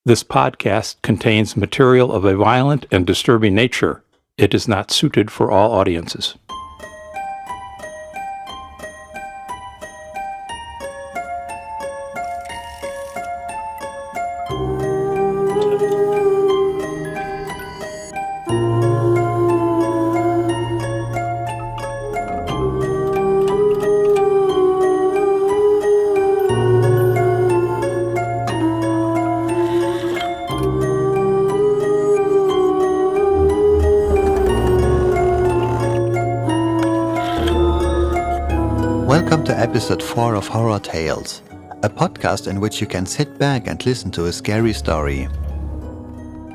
This podcast contains material of a violent and disturbing nature. It is not suited for all audiences. Welcome to episode 4 of Horror Tales, a podcast in which you can sit back and listen to a scary story.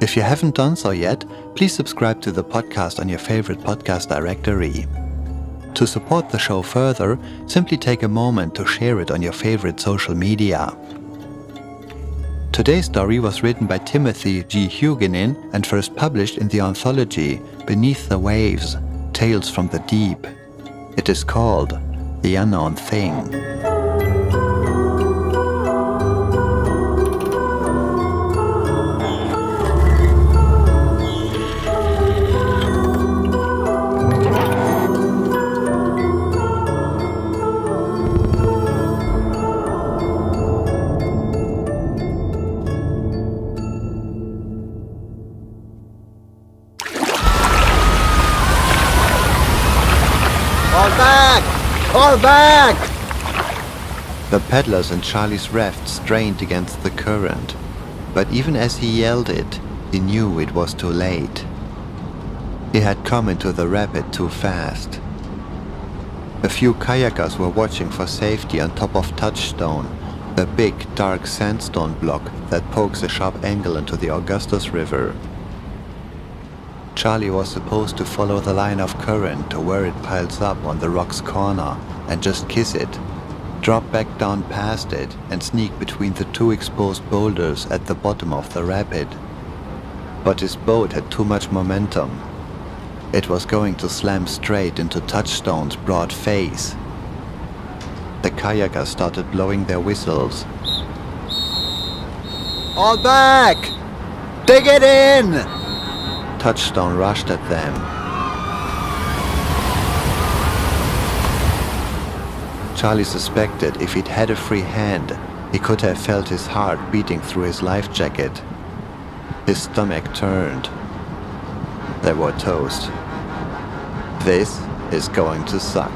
If you haven't done so yet, please subscribe to the podcast on your favorite podcast directory. To support the show further, simply take a moment to share it on your favorite social media. Today's story was written by Timothy G. Huguenin and first published in the anthology Beneath the Waves, Tales from the Deep. It is called The Unknown Thing. Fall back! Fall back! The paddlers in Charlie's raft strained against the current, but even as he yelled it, he knew it was too late. He had come into the rapid too fast. A few kayakers were watching for safety on top of Touchstone, the big, dark sandstone block that pokes a sharp angle into the Augustus River. Charlie was supposed to follow the line of current to where it piles up on the rock's corner and just kiss it, drop back down past it and sneak between the two exposed boulders at the bottom of the rapid. But his boat had too much momentum. It was going to slam straight into Touchstone's broad face. The kayakers started blowing their whistles. All back! Dig it in! Touchstone rushed at them. Charlie suspected if he'd had a free hand, he could have felt his heart beating through his life jacket. His stomach turned. They were toast. This is going to suck.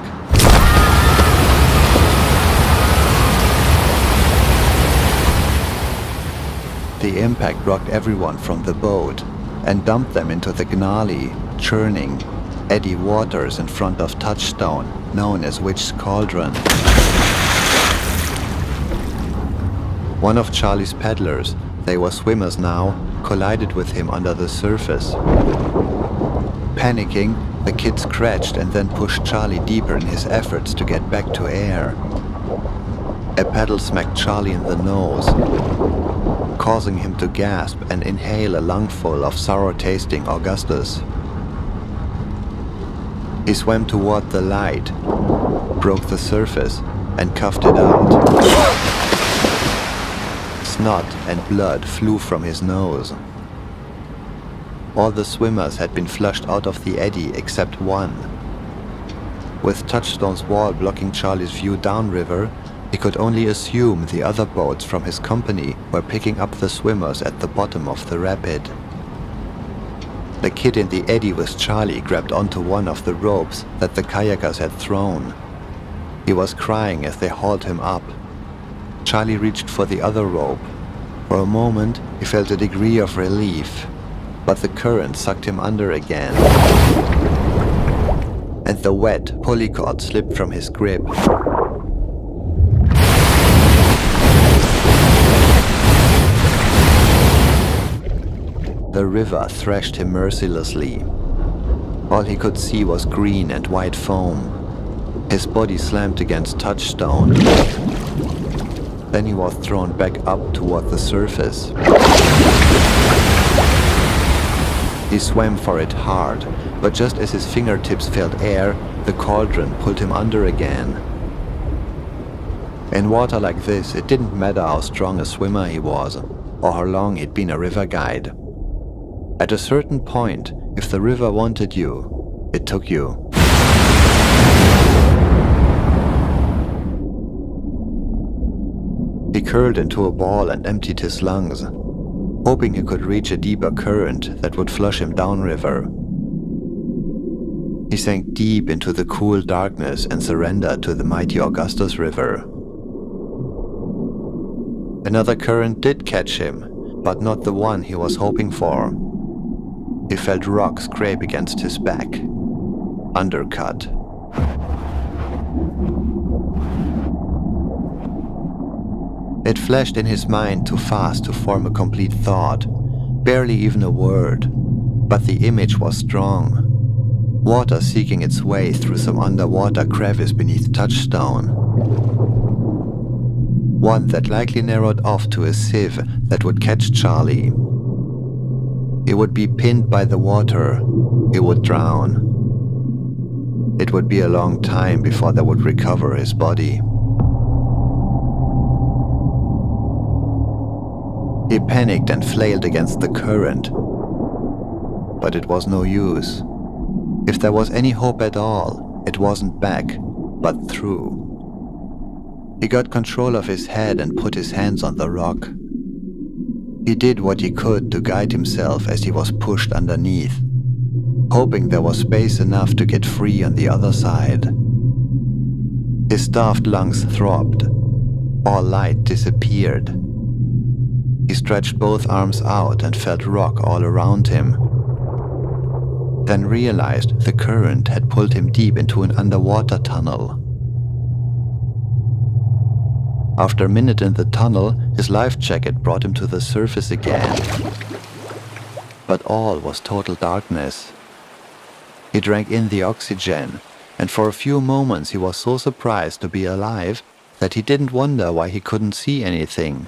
The impact rocked everyone from the boat and dumped them into the gnarly, churning, eddy waters in front of Touchstone, known as Witch's Cauldron. One of Charlie's paddlers, they were swimmers now, collided with him under the surface. Panicking, the kid scratched and then pushed Charlie deeper in his efforts to get back to air. A paddle smacked Charlie in the nose, causing him to gasp and inhale a lungful of sour-tasting Augustus. He swam toward the light, broke the surface, and coughed it out. Snot and blood flew from his nose. All the swimmers had been flushed out of the eddy except one. With Touchstone's wall blocking Charlie's view downriver, he could only assume the other boats from his company were picking up the swimmers at the bottom of the rapid. The kid in the eddy with Charlie grabbed onto one of the ropes that the kayakers had thrown. He was crying as they hauled him up. Charlie reached for the other rope. For a moment, he felt a degree of relief, but the current sucked him under again, and the wet pulley cord slipped from his grip. The river thrashed him mercilessly. All he could see was green and white foam. His body slammed against Touchstone. Then he was thrown back up toward the surface. He swam for it hard, but just as his fingertips felt air, the cauldron pulled him under again. In water like this, it didn't matter how strong a swimmer he was. or how long he'd been a river guide. At a certain point, if the river wanted you, it took you. He curled into a ball and emptied his lungs, hoping he could reach a deeper current that would flush him downriver. He sank deep into the cool darkness and surrendered to the mighty Augustus River. Another current did catch him, but not the one he was hoping for. He felt rock scrape against his back, undercut. It flashed in his mind too fast to form a complete thought, barely even a word, but the image was strong. Water seeking its way through some underwater crevice beneath Touchstone. One that likely narrowed off to a sieve that would catch Charlie. He would be pinned by the water. He would drown. It would be a long time before they would recover his body. He panicked and flailed against the current, but it was no use. If there was any hope at all, it wasn't back, but through. He got control of his head and put his hands on the rock. He did what he could to guide himself as he was pushed underneath, hoping there was space enough to get free on the other side. His stuffed lungs throbbed. All light disappeared. He stretched both arms out and felt rock all around him. Then realized the current had pulled him deep into an underwater tunnel. After a minute in the tunnel, his life jacket brought him to the surface again. But all was total darkness. He drank in the oxygen, and for a few moments he was so surprised to be alive that he didn't wonder why he couldn't see anything.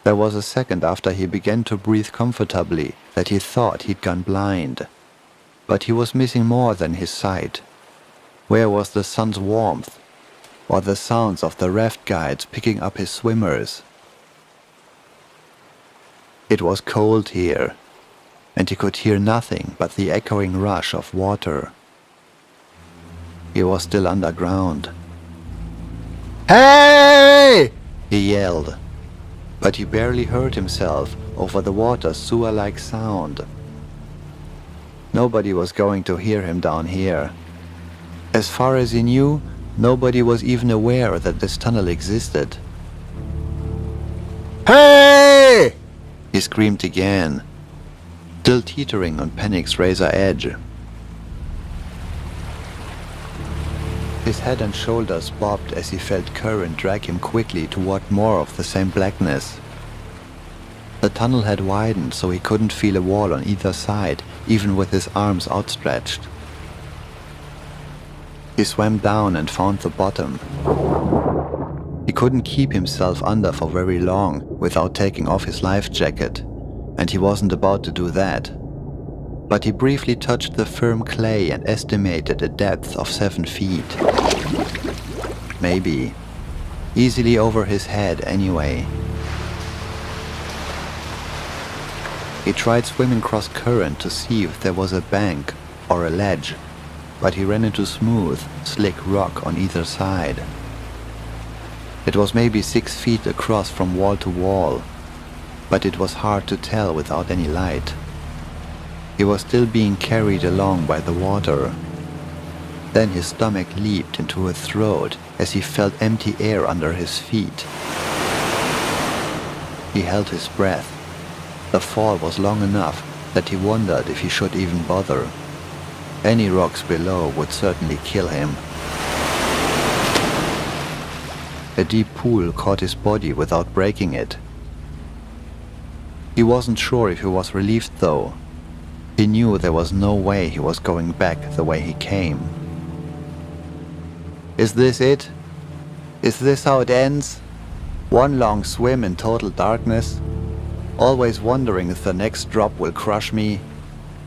There was a second after he began to breathe comfortably that he thought he'd gone blind. But he was missing more than his sight. Where was the sun's warmth? Or the sounds of the raft guides picking up his swimmers? It was cold here, and he could hear nothing but the echoing rush of water. He was still underground. Hey! He yelled, but he barely heard himself over the water's sewer-like sound. Nobody was going to hear him down here. As far as he knew, nobody was even aware that this tunnel existed. Hey! He screamed again, still teetering on panic's razor edge. His head and shoulders bobbed as he felt current drag him quickly toward more of the same blackness. The tunnel had widened so he couldn't feel a wall on either side, even with his arms outstretched. He swam down and found the bottom. He couldn't keep himself under for very long without taking off his life jacket, and he wasn't about to do that. But he briefly touched the firm clay and estimated a depth of 7 feet. Maybe. Easily over his head anyway. He tried swimming cross current to see if there was a bank or a ledge, but he ran into smooth, slick rock on either side. It was maybe 6 feet across from wall to wall, but it was hard to tell without any light. He was still being carried along by the water. Then his stomach leaped into his throat as he felt empty air under his feet. He held his breath. The fall was long enough that he wondered if he should even bother. Any rocks below would certainly kill him. A deep pool caught his body without breaking it. He wasn't sure if he was relieved though. He knew there was no way he was going back the way he came. Is this it? Is this how it ends? One long swim in total darkness? Always wondering if the next drop will crush me,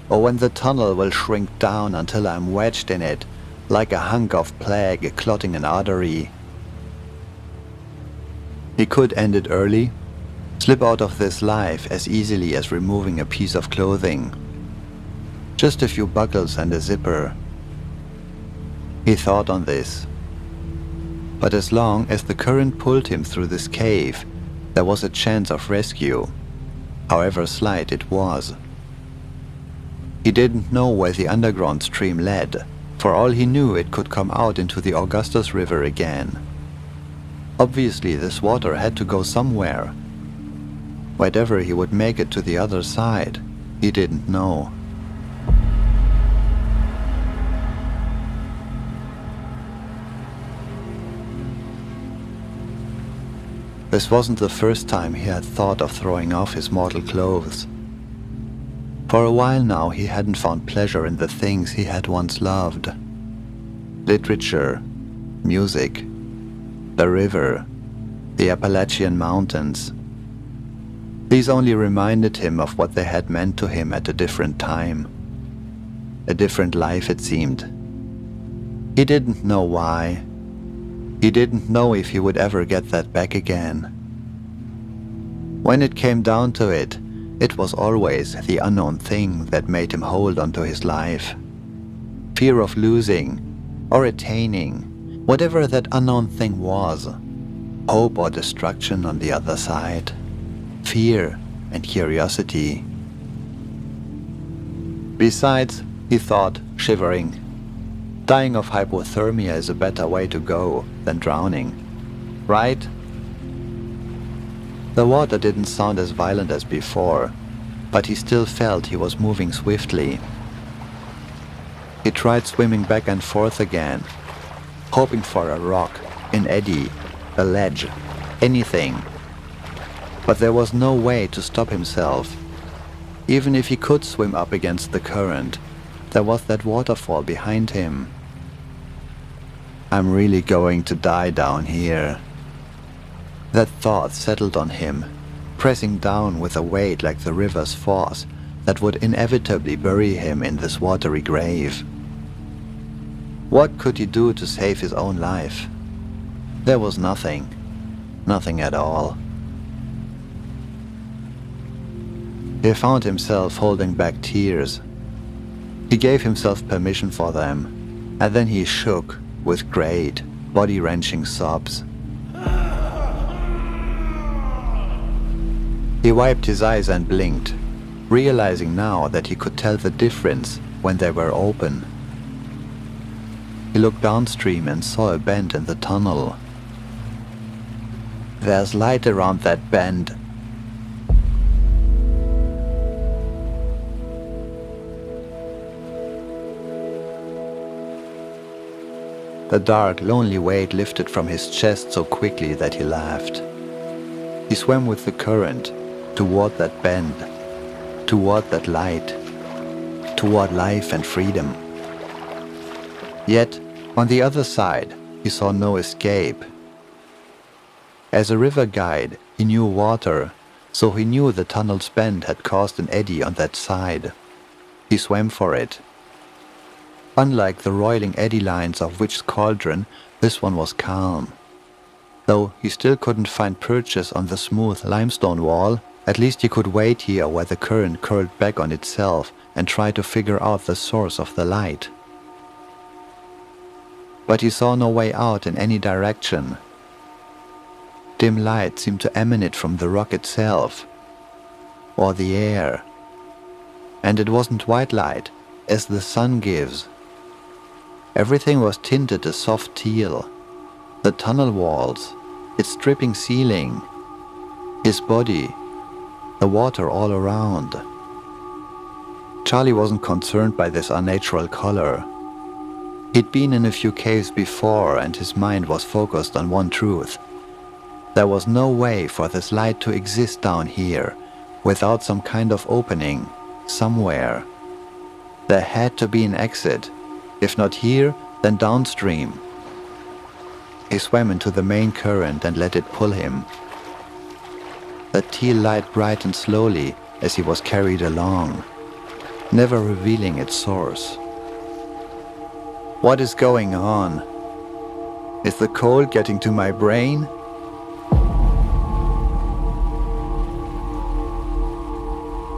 or when the tunnel will shrink down until I'm wedged in it, like a hunk of plague clotting an artery. He could end it early, Slip out of this life as easily as removing a piece of clothing. Just a few buckles and a zipper. He thought on this. But as long as the current pulled him through this cave, there was a chance of rescue, however slight it was. He didn't know where the underground stream led. For all he knew, it could come out into the Augustus River again. Obviously, this water had to go somewhere. Whenever he would make it to the other side, he didn't know. This wasn't the first time he had thought of throwing off his mortal clothes. For a while now he hadn't found pleasure in the things he had once loved. Literature, music, the river, the Appalachian Mountains. These only reminded him of what they had meant to him at a different time. A different life, it seemed. He didn't know why. He didn't know if he would ever get that back again. When it came down to it, it was always the unknown thing that made him hold onto his life. Fear of losing or attaining, whatever that unknown thing was. Hope or destruction on the other side. Fear and curiosity. Besides, he thought, shivering, dying of hypothermia is a better way to go than drowning, right? The water didn't sound as violent as before, but he still felt he was moving swiftly. He tried swimming back and forth again, hoping for a rock, an eddy, a ledge, anything. But there was no way to stop himself. Even if he could swim up against the current, there was that waterfall behind him. I'm really going to die down here. That thought settled on him, pressing down with a weight like the river's force that would inevitably bury him in this watery grave. What could he do to save his own life? There was nothing. Nothing at all. He found himself holding back tears. He gave himself permission for them, and then he shook with great, body-wrenching sobs. He wiped his eyes and blinked, realizing now that he could tell the difference when they were open. He looked downstream and saw a bend in the tunnel. There's light around that bend. The dark, lonely weight lifted from his chest so quickly that he laughed. He swam with the current, toward that bend, toward that light, toward life and freedom. Yet, on the other side, he saw no escape. As a river guide, he knew water, so he knew the tunnel's bend had caused an eddy on that side. He swam for it. Unlike the roiling eddy lines of Witch's Cauldron, this one was calm. Though he still couldn't find purchase on the smooth limestone wall, at least he could wait here where the current curled back on itself and try to figure out the source of the light. But he saw no way out in any direction. Dim light seemed to emanate from the rock itself, or the air. And it wasn't white light, as the sun gives. Everything was tinted a soft teal. The tunnel walls, its dripping ceiling, his body, the water all around. Charlie wasn't concerned by this unnatural color. He'd been in a few caves before and his mind was focused on one truth. There was no way for this light to exist down here without some kind of opening, somewhere. There had to be an exit, if not here, then downstream. He swam into the main current and let it pull him. The teal light brightened slowly as he was carried along, never revealing its source. What is going on? Is the cold getting to my brain?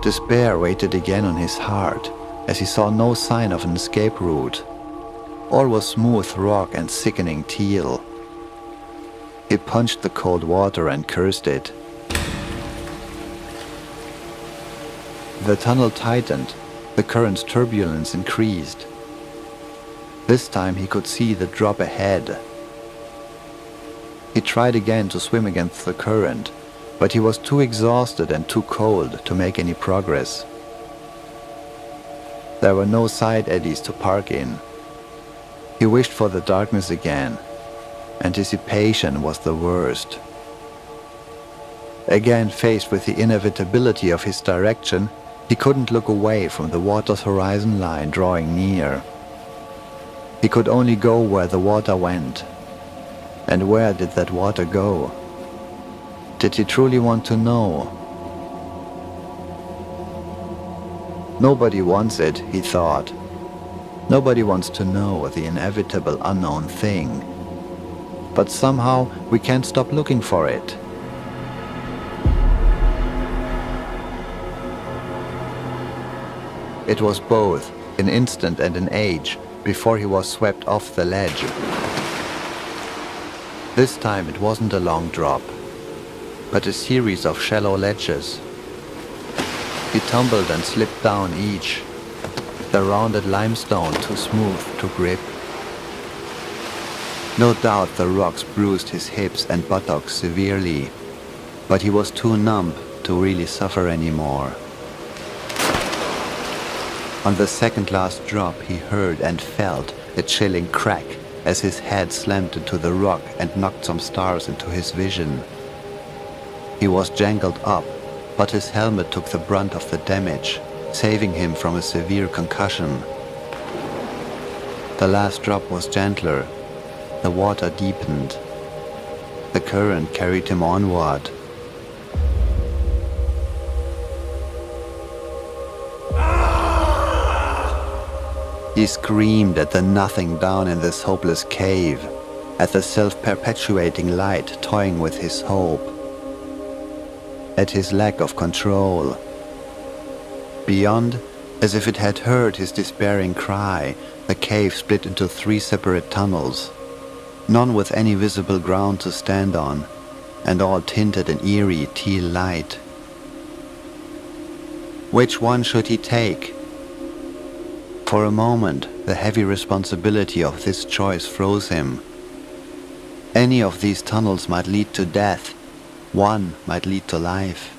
Despair waited again on his heart, as he saw no sign of an escape route. All was smooth rock and sickening teal. He punched the cold water and cursed it. The tunnel tightened, the current's turbulence increased. This time he could see the drop ahead. He tried again to swim against the current, but he was too exhausted and too cold to make any progress. There were no side eddies to park in. He wished for the darkness again. Anticipation was the worst. Again faced with the inevitability of his direction, he couldn't look away from the water's horizon line drawing near. He could only go where the water went. And where did that water go? Did he truly want to know? Nobody wants it, he thought. Nobody wants to know the inevitable unknown thing. But somehow we can't stop looking for it. It was both an instant and an age before he was swept off the ledge. This time it wasn't a long drop, but a series of shallow ledges. He tumbled and slipped down each, the rounded limestone too smooth to grip. No doubt the rocks bruised his hips and buttocks severely, but he was too numb to really suffer anymore. On the second last drop he heard and felt a chilling crack as his head slammed into the rock and knocked some stars into his vision. He was jangled up, but his helmet took the brunt of the damage, saving him from a severe concussion. The last drop was gentler. The water deepened. The current carried him onward. He screamed at the nothing down in this hopeless cave, at the self-perpetuating light toying with his hope, at his lack of control. Beyond, as if it had heard his despairing cry, the cave split into 3 separate tunnels, none with any visible ground to stand on, and all tinted in eerie teal light. Which one should he take? For a moment, the heavy responsibility of this choice froze him. Any of these tunnels might lead to death. One might lead to life.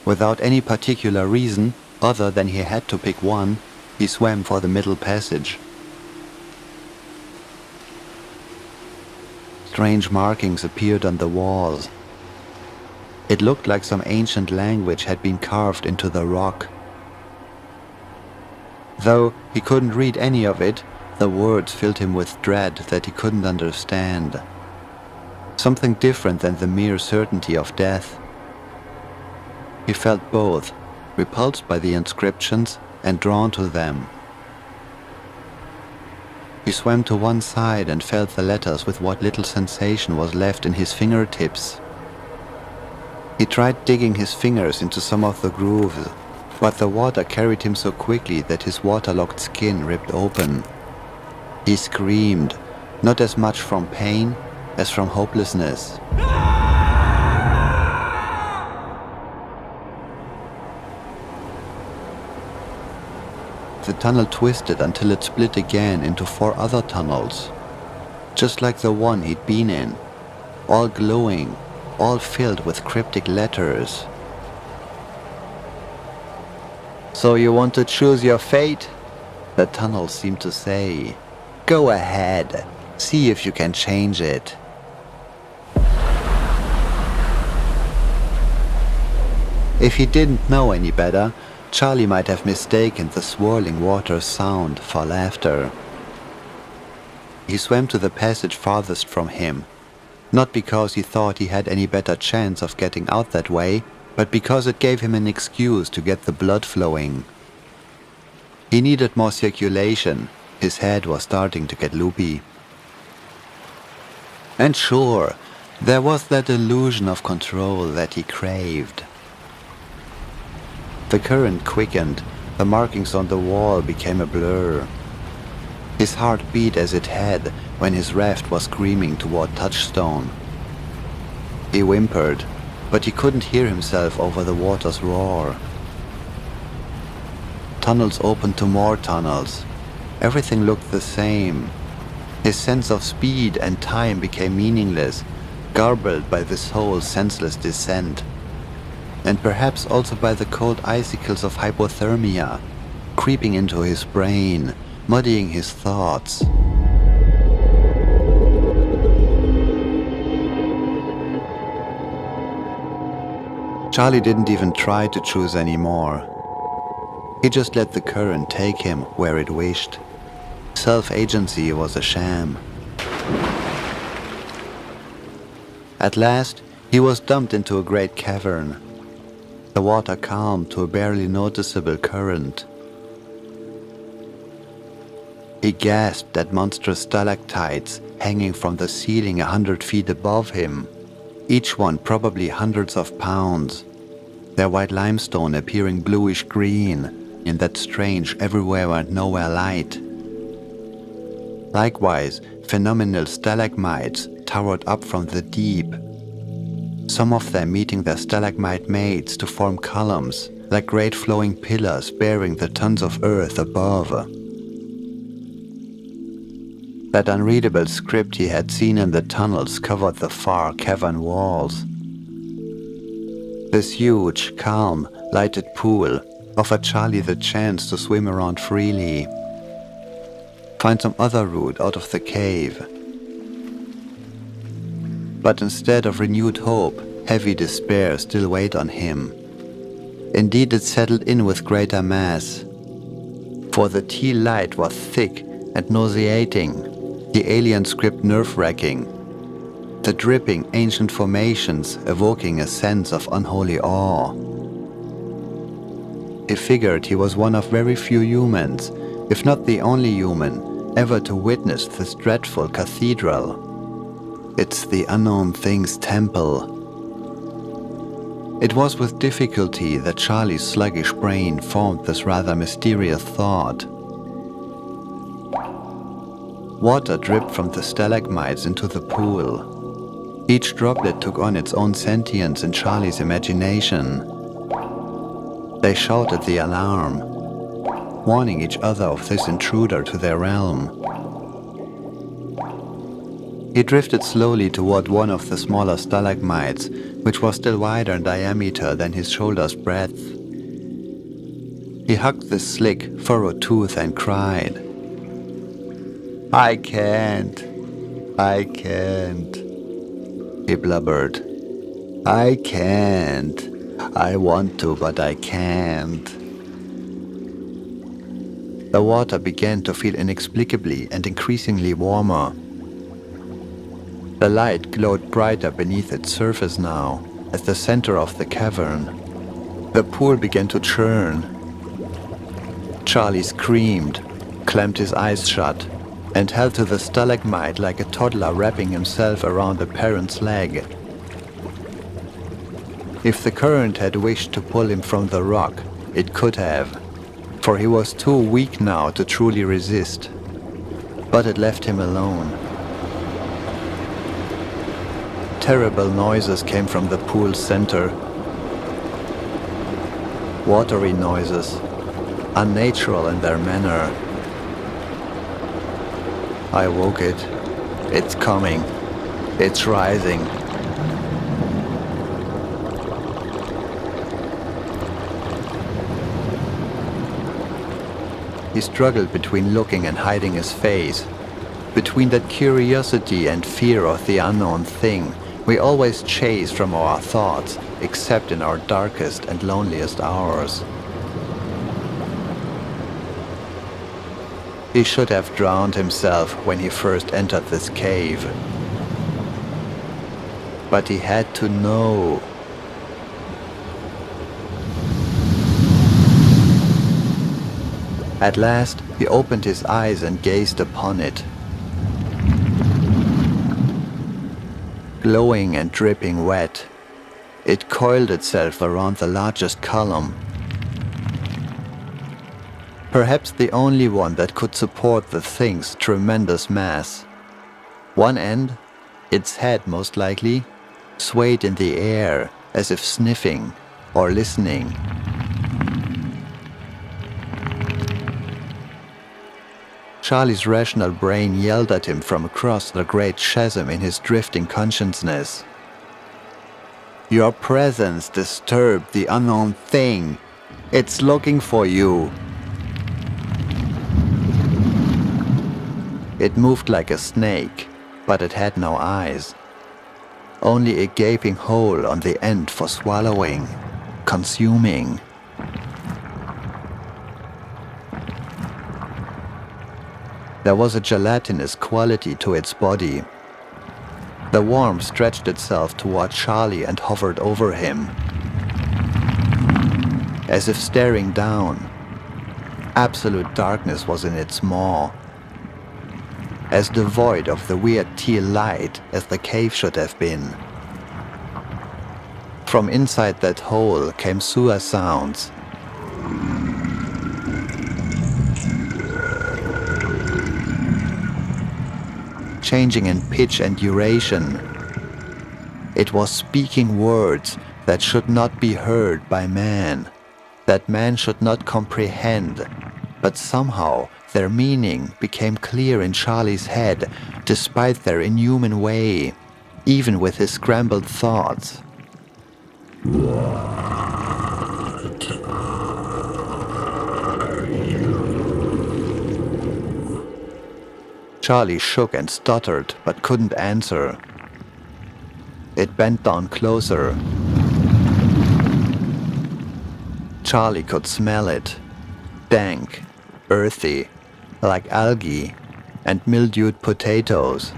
Without any particular reason, other than he had to pick one, he swam for the middle passage. Strange markings appeared on the walls. It looked like some ancient language had been carved into the rock. Though he couldn't read any of it, the words filled him with dread that he couldn't understand. Something different than the mere certainty of death. He felt both, repulsed by the inscriptions and drawn to them. He swam to one side and felt the letters with what little sensation was left in his fingertips. He tried digging his fingers into some of the grooves, but the water carried him so quickly that his waterlogged skin ripped open. He screamed, not as much from pain as from hopelessness. The tunnel twisted until it split again into 4 other tunnels, just like the one he'd been in, all glowing, all filled with cryptic letters. "So you want to choose your fate?" the tunnel seemed to say. "Go ahead, see if you can change it." If he didn't know any better, Charlie might have mistaken the swirling water's sound for laughter. He swam to the passage farthest from him, not because he thought he had any better chance of getting out that way, but because it gave him an excuse to get the blood flowing. He needed more circulation. His head was starting to get loopy. And sure, there was that illusion of control that he craved. The current quickened, the markings on the wall became a blur. His heart beat as it had when his raft was screaming toward Touchstone. He whimpered, but he couldn't hear himself over the water's roar. Tunnels opened to more tunnels. Everything looked the same. His sense of speed and time became meaningless, garbled by this whole senseless descent. And perhaps also by the cold icicles of hypothermia, creeping into his brain, muddying his thoughts. Charlie didn't even try to choose anymore. He just let the current take him where it wished. Self-agency was a sham. At last, he was dumped into a great cavern. The water calmed to a barely noticeable current. He gasped at monstrous stalactites hanging from the ceiling 100 feet above him, each one probably hundreds of pounds, their white limestone appearing bluish-green in that strange everywhere and nowhere light. Likewise, phenomenal stalagmites towered up from the deep, some of them meeting their stalagmite mates to form columns, like great flowing pillars bearing the tons of earth above. That unreadable script he had seen in the tunnels covered the far cavern walls. This huge, calm, lighted pool offered Charlie the chance to swim around freely, find some other route out of the cave. But instead of renewed hope, heavy despair still weighed on him. Indeed, it settled in with greater mass. For the teal light was thick and nauseating, the alien script nerve-wracking, the dripping ancient formations evoking a sense of unholy awe. He figured he was one of very few humans, if not the only human, ever to witness this dreadful cathedral. It's the unknown thing's temple. It was with difficulty that Charlie's sluggish brain formed this rather mysterious thought. Water dripped from the stalagmites into the pool. Each droplet took on its own sentience in Charlie's imagination. They shouted the alarm, warning each other of this intruder to their realm. He drifted slowly toward one of the smaller stalagmites, which was still wider in diameter than his shoulder's breadth. He hugged the slick, furrowed tooth and cried, "I can't, I can't," he blubbered. "I can't. I want to, but I can't." The water began to feel inexplicably and increasingly warmer. The light glowed brighter beneath its surface now, at the center of the cavern. The pool began to churn. Charlie screamed, clamped his eyes shut, and held to the stalagmite like a toddler wrapping himself around a parent's leg. If the current had wished to pull him from the rock, it could have, for he was too weak now to truly resist. But it left him alone. Terrible noises came from the pool's center. Watery noises, unnatural in their manner. I woke it. It's coming. It's rising. He struggled between looking and hiding his face, between that curiosity and fear of the unknown thing we always chase from our thoughts, except in our darkest and loneliest hours. He should have drowned himself when he first entered this cave. But he had to know. At last, he opened his eyes and gazed upon it. Glowing and dripping wet, it coiled itself around the largest column, Perhaps the only one that could support the thing's tremendous mass. One end, its head most likely, swayed in the air as if sniffing or listening. Charlie's rational brain yelled at him from across the great chasm in his drifting consciousness. Your presence disturbed the unknown thing. It's looking for you. It moved like a snake, but it had no eyes. Only a gaping hole on the end for swallowing, consuming. There was a gelatinous quality to its body. The worm stretched itself toward Charlie and hovered over him, as if staring down. Absolute darkness was in its maw, as devoid of the weird teal light as the cave should have been. From inside that hole came sewer sounds. Changing in pitch and duration. It was speaking words that should not be heard by man, that man should not comprehend, but somehow their meaning became clear in Charlie's head, despite their inhuman way, even with his scrambled thoughts. What are you? Charlie shook and stuttered, but couldn't answer. It bent down closer. Charlie could smell it. Dank, earthy, like algae and mildewed potatoes.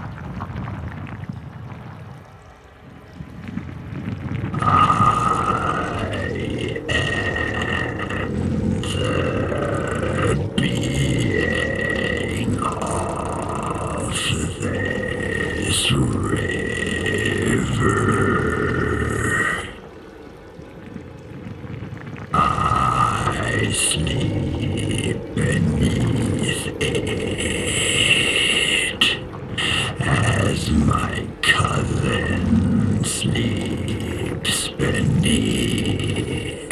Sleep beneath it, as my cousin sleeps beneath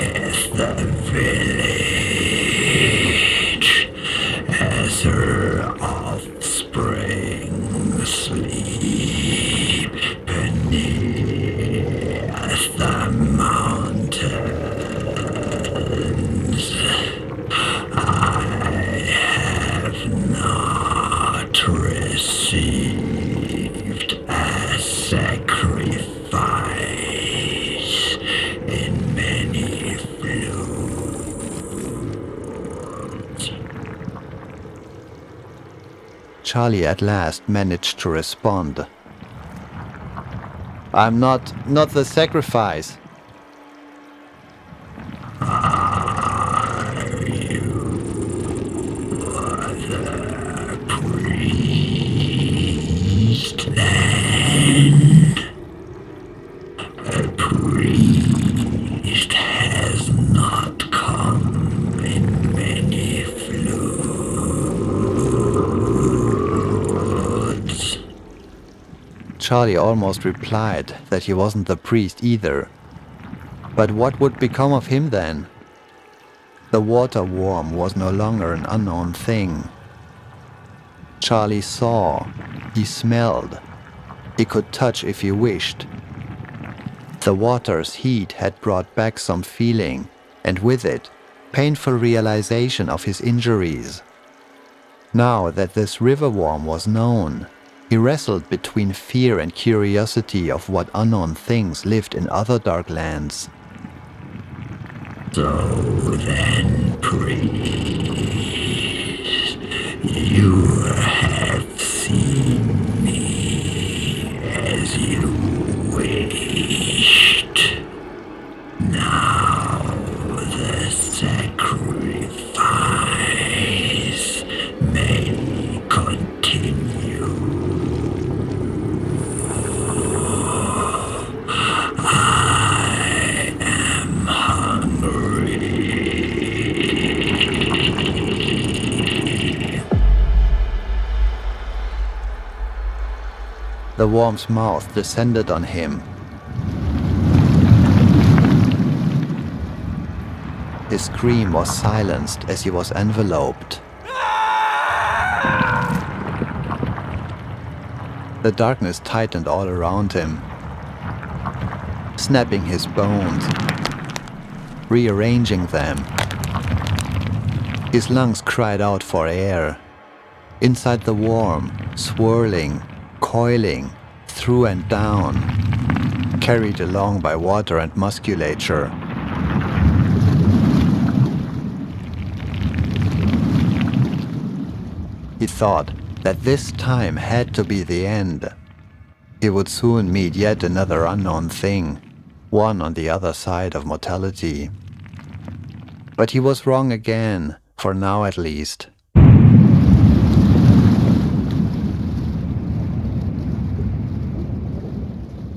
the village, as her offspring sleep beneath the mountains. Received a sacrifice in many floods. Charlie at last managed to respond. I'm not the sacrifice. A priest has not come in many floods. Charlie almost replied that he wasn't the priest either. But what would become of him then? The water worm was no longer an unknown thing. Charlie saw, he smelled, he could touch if he wished. The water's heat had brought back some feeling, and with it, painful realization of his injuries. Now that this river worm was known, he wrestled between fear and curiosity of what unknown things lived in other dark lands. So then, priest, you have seen me as you wished. Now the sacrifice may continue. I am hungry. worm's mouth descended on him. His scream was silenced as he was enveloped. The darkness tightened all around him, snapping his bones, rearranging them. His lungs cried out for air. Inside the worm, swirling, coiling, through and down, carried along by water and musculature. He thought that this time had to be the end. He would soon meet yet another unknown thing, one on the other side of mortality. But he was wrong again, for now at least.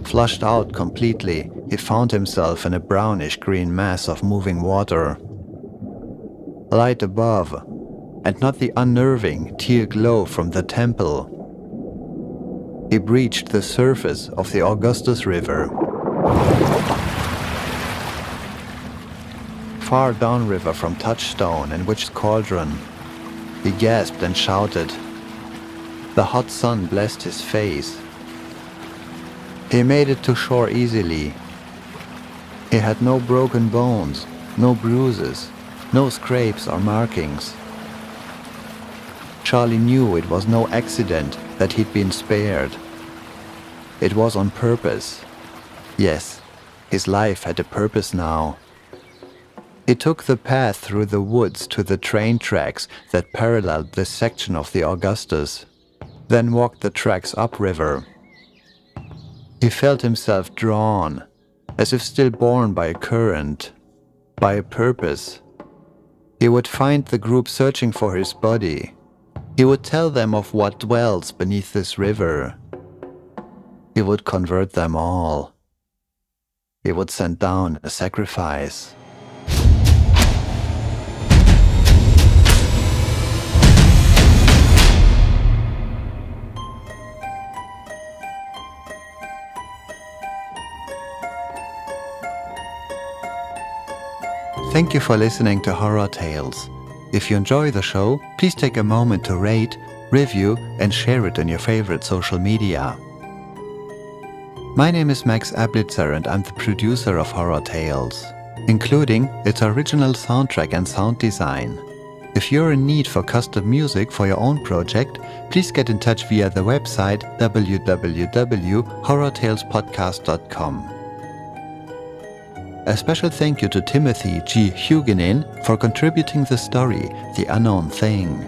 Flushed out completely, he found himself in a brownish-green mass of moving water. Light above, and not the unnerving teal glow from the temple. He breached the surface of the Augustus River. Far downriver from Touchstone and Witch's Cauldron, he gasped and shouted. The hot sun blessed his face. He made it to shore easily. He had no broken bones, no bruises, no scrapes or markings. Charlie knew it was no accident that he'd been spared. It was on purpose. Yes, his life had a purpose now. He took the path through the woods to the train tracks that paralleled this section of the Augustus, then walked the tracks upriver. He felt himself drawn, as if still borne by a current, by a purpose. He would find the group searching for his body. He would tell them of what dwells beneath this river. He would convert them all. He would send down a sacrifice. Thank you for listening to Horror Tales. If you enjoy the show, please take a moment to rate, review, and share it on your favorite social media. My name is Max Ablitzer and I'm the producer of Horror Tales, including its original soundtrack and sound design. If you're in need for custom music for your own project, please get in touch via the website www.horrortalespodcast.com. A special thank you to Timothy G. Huguenin for contributing the story, The Unknown Thing.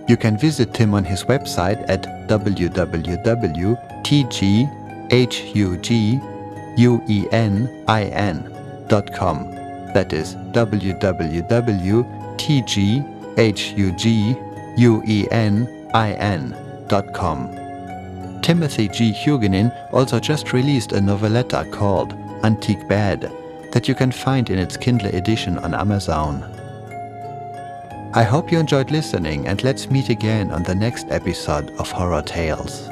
You can visit Tim on his website at www.tghuguenin.com. That is www.tghuguenin.com. Timothy G. Huguenin also just released a noveletta called Antique Bad that you can find in its Kindle edition on Amazon. I hope you enjoyed listening, and let's meet again on the next episode of Horror Tales.